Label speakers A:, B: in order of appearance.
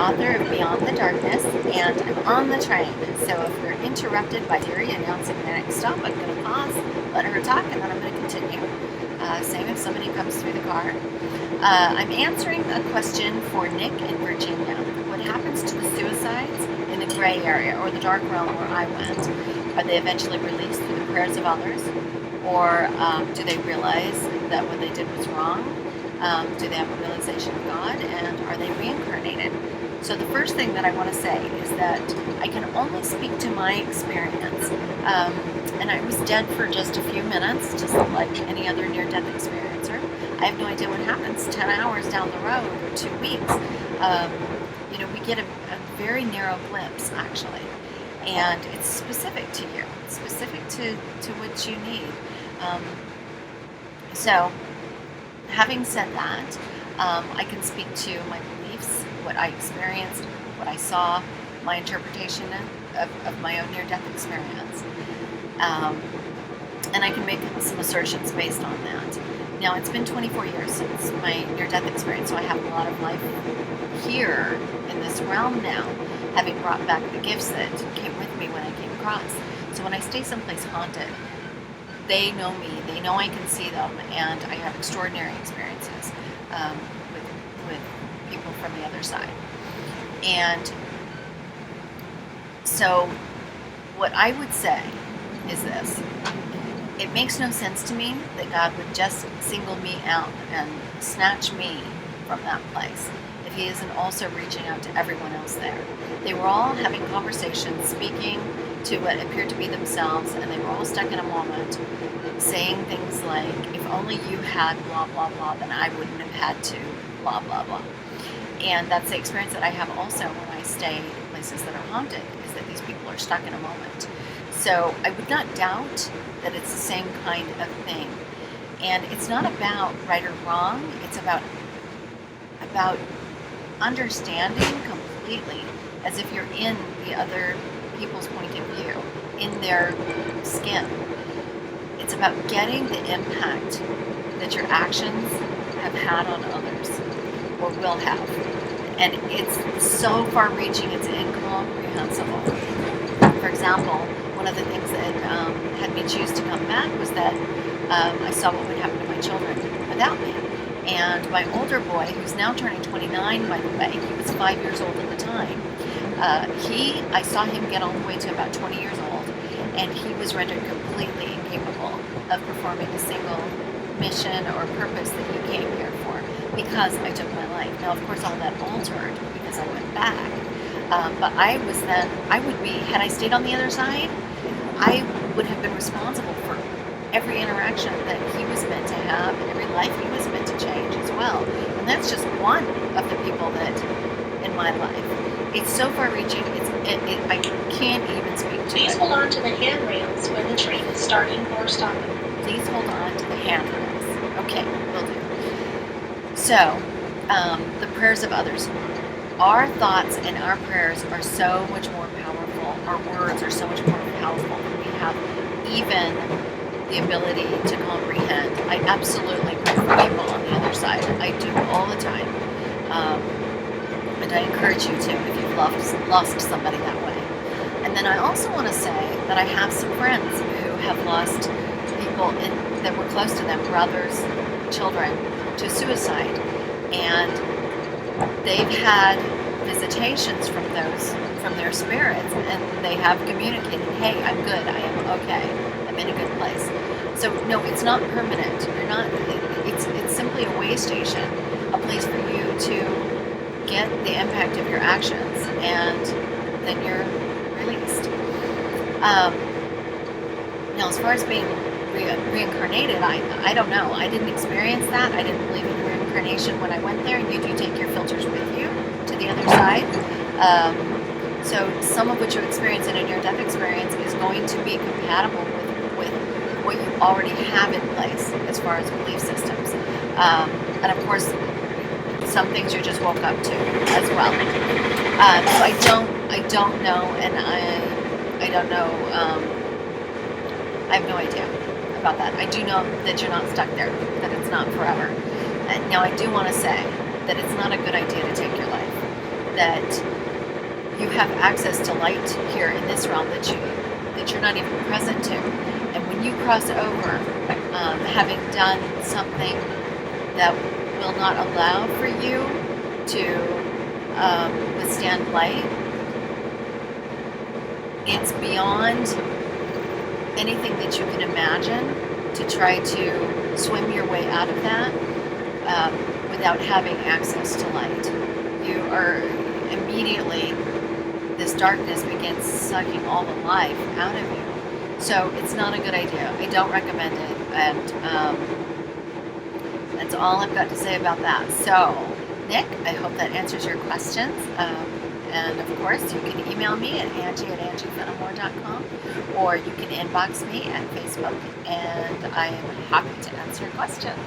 A: author of Beyond the Darkness, and I'm on the train. So if we're interrupted by Yuri announcing the next stop, I'm going to pause, let her talk, and then I'm going to continue. Same if somebody comes through the car. I'm answering a question for Nick in Virginia. What happens to the suicides in the gray area or the dark realm where I went? Are they eventually released through the prayers of others? Or do they realize that what they did was wrong? Do they have a realization of God? And are they reincarnated? So the first thing that I want to say is that I can only speak to my experience. And I was dead for just a few minutes, just like any other near-death experiencer. I have no idea what happens 10 hours down the road or 2 weeks. We get a very narrow glimpse, actually. And it's specific to you. It's specific to what you need. So, having said that, I can speak to my beliefs, what I experienced, what I saw, my interpretation of my own near-death experience. And I can make some assertions based on that. Now, it's been 24 years since my near-death experience, so I have a lot of life here in this realm now, having brought back the gifts that came with me when I came across. So when I stay someplace haunted, they know me, they know I can see them, and I have extraordinary experiences with people from the other side. And so what I would say is this. It makes no sense to me that God would just single me out and snatch me from that place if He isn't also reaching out to everyone else there. They were all having conversations, speaking to what appeared to be themselves, and they were all stuck in a moment, saying things like, if only you had blah, blah, blah, then I wouldn't have had to blah, blah, blah. And that's the experience that I have also when I stay in places that are haunted, is that these people are stuck in a moment. So I would not doubt that it's the same kind of thing. And it's not about right or wrong, it's about understanding completely, as if you're in the other people's point of view, in their skin. It's about getting the impact that your actions have had on others, or will have. And it's so far-reaching, it's incomprehensible. For example, one of the things that had me choose to come back was that I saw what would happen to my children without me. And my older boy, who's now turning 29, by the way, he was 5 years old at the time, I saw him get all the way to about 20 years old, and he was rendered completely incapable of performing a single mission or purpose that he came here for, because I took my life. Now, of course, all that altered because I went back. But had I stayed on the other side, I would have been responsible for every interaction that he was meant to have and every life he was meant to change as well. And that's just one of the people that in my life. It's so far-reaching, I can't even speak to it.
B: Please hold on to the handrails when the train is starting or stopping.
A: Please hold on to the handrails. Okay, will do. So, the prayers of others. Our thoughts and our prayers are so much more powerful. Our words are so much more powerful than we have even the ability to comprehend. I absolutely pray for people on the other side. I do all the time. And I encourage you to if you've lost somebody that way. And then I also want to say that I have some friends who have lost people that were close to them, brothers, children, to suicide. And they've had visitations from their spirits, and they have communicated, hey, I'm good, I am okay, I'm in a good place. So no, it's not permanent. It's simply a way station, a place for you to get the impact of your actions, and then you're released. Now, as far as being reincarnated, I don't know. I didn't experience that. I didn't believe in reincarnation when I went there. You do take your filters with you to the other side. So some of what you experience in a near-death experience is going to be compatible with what you already have in place as far as belief systems. And of course, some things you just woke up to as well. So I don't know, and I don't know. I have no idea about that. I do know that you're not stuck there, that it's not forever. And now I do want to say that it's not a good idea to take your life. that you have access to light here in this realm that you're not even present to. And when you cross over, having done something that will not allow for you to withstand light, it's beyond anything that you can imagine to try to swim your way out of that without having access to light. You are immediately, this darkness begins sucking all the life out of you. So it's not a good idea. I don't recommend it. And that's all I've got to say about that. So, Nick, I hope that answers your questions. And of course, you can email me at Angie@angiefenimore.com, or you can inbox me at Facebook, and I am happy to answer questions.